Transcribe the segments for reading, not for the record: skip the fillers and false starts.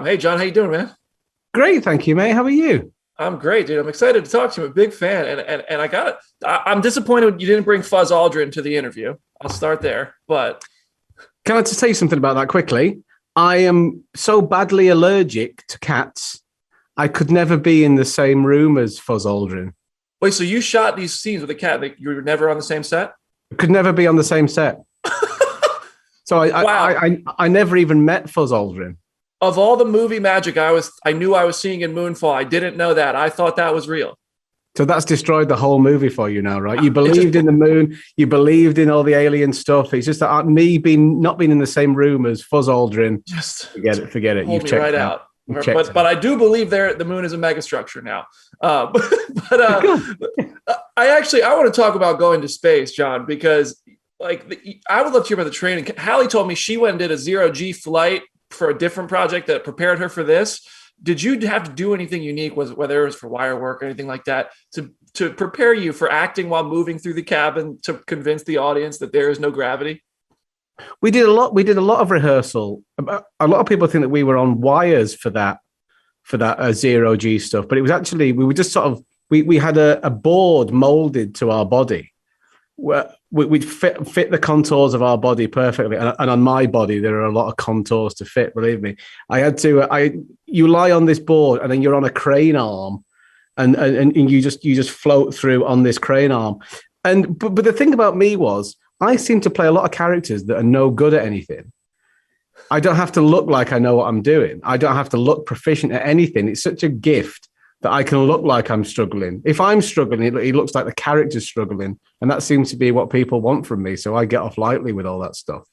Hey, John, how you doing, man? Great, thank you, mate. How are you? I'm great, dude. I'm excited to talk to you. I'm a big fan, and I got it. I'm disappointed you didn't bring Fuzz Aldrin to the interview. I'll start there, but Can I just tell you something about that quickly? I am so badly allergic to cats. I could never be in the same room as Fuzz Aldrin. wait. So you shot these scenes with a cat? Like, you were never on the same set? I could never be on the same set. So Wow. I never even met Fuzz Aldrin. Of all the movie magic I knew I was seeing in Moonfall, I didn't know that. I thought that was real. So that's destroyed the whole movie for you now, right? You It just believed in the moon, you believed in all the alien stuff. It's just that me not being in the same room as Fuzz Aldrin. just Forget it. pulled You've me checked right out. out. You've checked But I do believe the moon is a megastructure now. But I want to talk about going to space, John, because I would love to hear about the training. Hallie told me she went and did a zero-G flight for a different project that prepared her for this. Did you have to do anything unique, whether it was for wire work or anything like that, to prepare you for acting while moving through the cabin to convince the audience that there is no gravity? We did a lot. We did a lot of rehearsal. A lot of people think that we were on wires for that zero G stuff, but it was actually we were just sort of we had a board molded to our body where we'd fit the contours of our body perfectly. And on my body, there are a lot of contours to fit. Believe me, I had to. You lie on this board, and then you're on a crane arm, and you just float through on this crane arm. But the thing about me was, I seem to play a lot of characters that are no good at anything. I don't have to look like I know what I'm doing. I don't have to look proficient at anything. It's such a gift that I can look like I'm struggling. If I'm struggling, it looks like the character's struggling. And that seems to be what people want from me. So I get off lightly with all that stuff.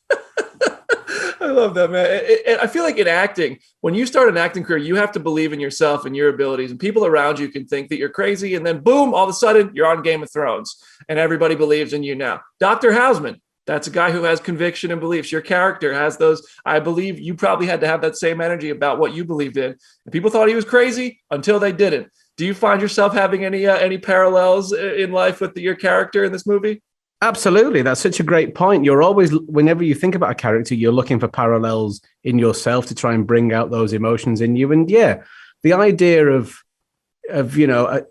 I love that, man. I feel like in acting, when you start an acting career, you have to believe in yourself and your abilities, and people around you can think that you're crazy. And then boom, all of a sudden you're on Game of Thrones and everybody believes in you now. Dr. Houseman, that's a guy who has conviction and beliefs. Your character has those. I believe you probably had to have that same energy about what you believed in. And people thought he was crazy until they didn't. Do you find yourself having any parallels in life with your character in this movie? Absolutely. That's such a great point. You're always, whenever you think about a character, you're looking for parallels in yourself to try and bring out those emotions in you. And yeah, the idea of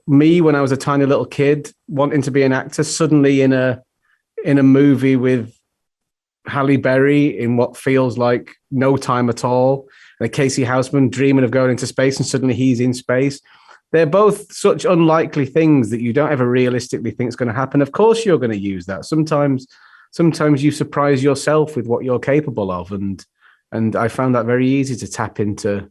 me when I was a tiny little kid wanting to be an actor, suddenly in a movie with Halle Berry in what feels like no time at all, and Casey Houseman dreaming of going into space, and suddenly he's in space. They're both such unlikely things that you don't ever realistically think is going to happen. Of course, you're going to use that. Sometimes you surprise yourself with what you're capable of, and I found that very easy to tap into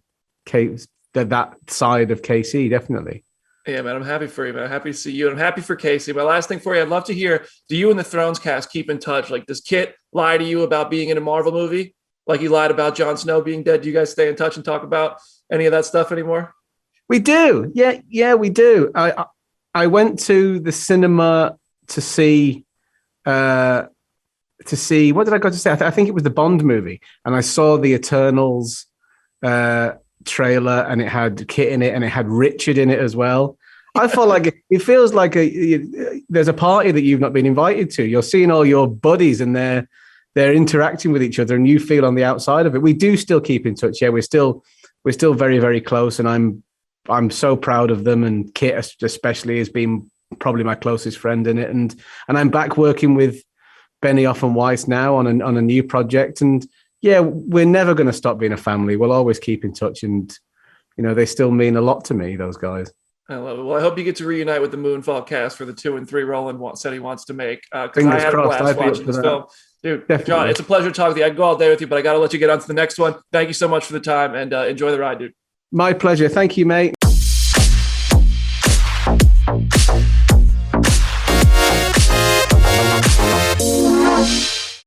that side of KC, definitely. Yeah, man, I'm happy for you, man. I'm happy to see you. And I'm happy for Casey. My last thing for you, I'd love to hear, do you and the Thrones cast keep in touch? Like, does Kit lie to you about being in a Marvel movie? Like he lied about Jon Snow being dead? Do you guys stay in touch and talk about any of that stuff anymore? We do. Yeah, we do. I went to the cinema to see what did I go to see? I think it was the Bond movie, and I saw the Eternals trailer, and it had Kit in it, and it had Richard in it as well. I felt like it feels like there's a party that you've not been invited to. You're seeing all your buddies, and they're interacting with each other, and you feel on the outside of it. We do still keep in touch. Yeah, we're still very, very close, and I'm so proud of them, and Kit especially has been probably my closest friend in it, and I'm back working with Benioff and Weiss now on a new project, and yeah, we're never going to stop being a family. We'll always keep in touch, and they still mean a lot to me, those guys. I love it. Well, I hope you get to reunite with the Moonfall cast for the 2 and 3 Roland said he wants to make. Because I had a blast watching this film. Dude, definitely. John, it's a pleasure talking to you. I can go all day with you, but I got to let you get on to the next one. Thank you so much for the time, and enjoy the ride, dude. My pleasure. Thank you, mate.